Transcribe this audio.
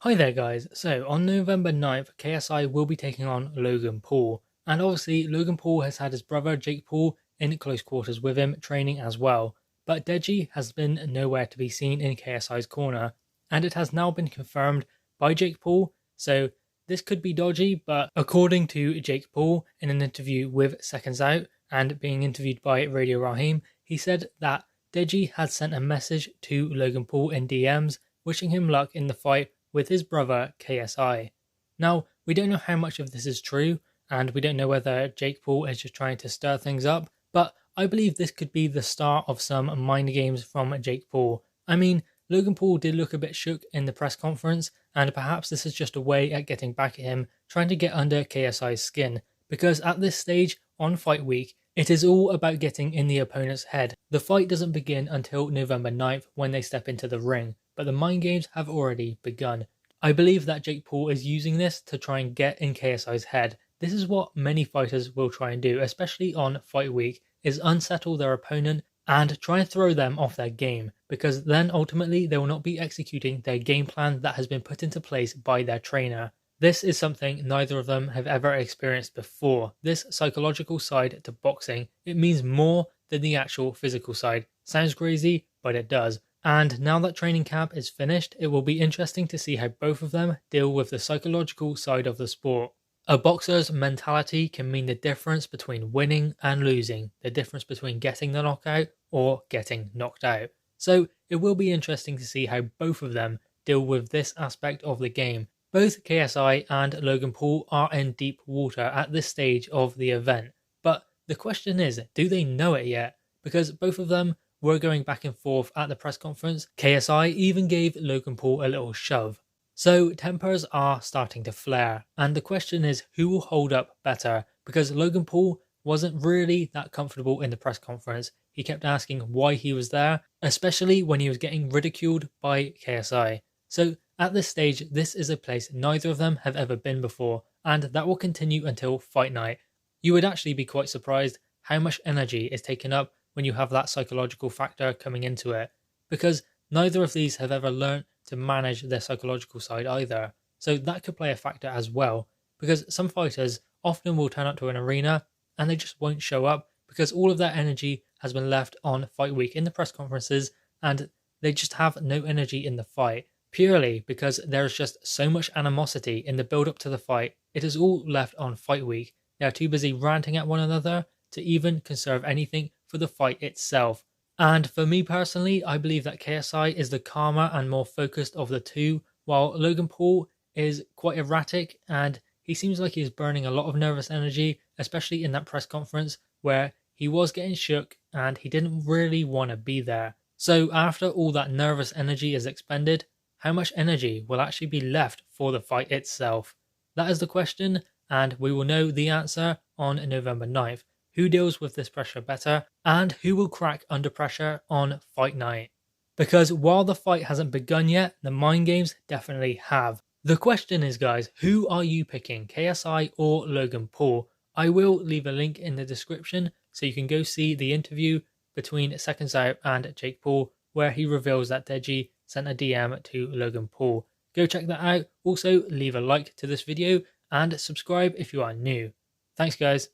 Hi there guys, so on November 9th, KSI will be taking on Logan Paul, and obviously Logan Paul has had his brother Jake Paul in close quarters with him training as well, but DEJI has been nowhere to be seen in KSI's corner, and it has now been confirmed by Jake Paul, so this could be dodgy, but according to Jake Paul in an interview with Seconds Out and being interviewed by Radio Raheem, he said that DEJI had sent a message to Logan Paul in DMs wishing him luck in the fight with his brother KSI. Now, we don't know how much of this is true, and we don't know whether Jake Paul is just trying to stir things up, but I believe this could be the start of some mind games from Jake Paul. I mean, Logan Paul did look a bit shook in the press conference, and perhaps this is just a way at getting back at him, trying to get under KSI's skin, because at this stage, on fight week, it is all about getting in the opponent's head. The fight doesn't begin until November 9th when they step into the ring, but the mind games have already begun. I believe that Jake Paul is using this to try and get in KSI's head. This is what many fighters will try and do, especially on fight week, is unsettle their opponent and try and throw them off their game, because then ultimately they will not be executing their game plan that has been put into place by their trainer. This is something neither of them have ever experienced before. This psychological side to boxing, it means more than the actual physical side. Sounds crazy, but it does. And now that training camp is finished, it will be interesting to see how both of them deal with the psychological side of the sport. A boxer's mentality can mean the difference between winning and losing, the difference between getting the knockout or getting knocked out. So it will be interesting to see how both of them deal with this aspect of the game. Both KSI and Logan Paul are in deep water at this stage of the event, but the question is, do they know it yet? Because both of them were going back and forth at the press conference. KSI even gave Logan Paul a little shove. So tempers are starting to flare, and the question is who will hold up better, because Logan Paul wasn't really that comfortable in the press conference. He kept asking why he was there, especially when he was getting ridiculed by KSI. So at this stage, this is a place neither of them have ever been before, and that will continue until fight night. You would actually be quite surprised how much energy is taken up when you have that psychological factor coming into it, because neither of these have ever learnt to manage their psychological side either. So that could play a factor as well, because some fighters often will turn up to an arena and they just won't show up because all of their energy has been left on fight week in the press conferences, and they just have no energy in the fight, purely because there's just so much animosity in the build up to the fight. It is all left on fight week. They are too busy ranting at one another to even conserve anything for the fight itself. And for me personally, I believe that KSI is the calmer and more focused of the two, while Logan Paul is quite erratic and he seems like he's burning a lot of nervous energy, especially in that press conference where he was getting shook and he didn't really want to be there. So after all that nervous energy is expended, how much energy will actually be left for the fight itself? That is the question, and we will know the answer on November 9th. Who deals with this pressure better, and who will crack under pressure on fight night? Because while the fight hasn't begun yet, the mind games definitely have. The question is, guys, who are you picking, KSI or Logan Paul? I will leave a link in the description so you can go see the interview between Seconds Out and Jake Paul, where he reveals that DEJI sent a DM to Logan Paul. Go check that out. Also, leave a like to this video and subscribe if you are new. Thanks, guys.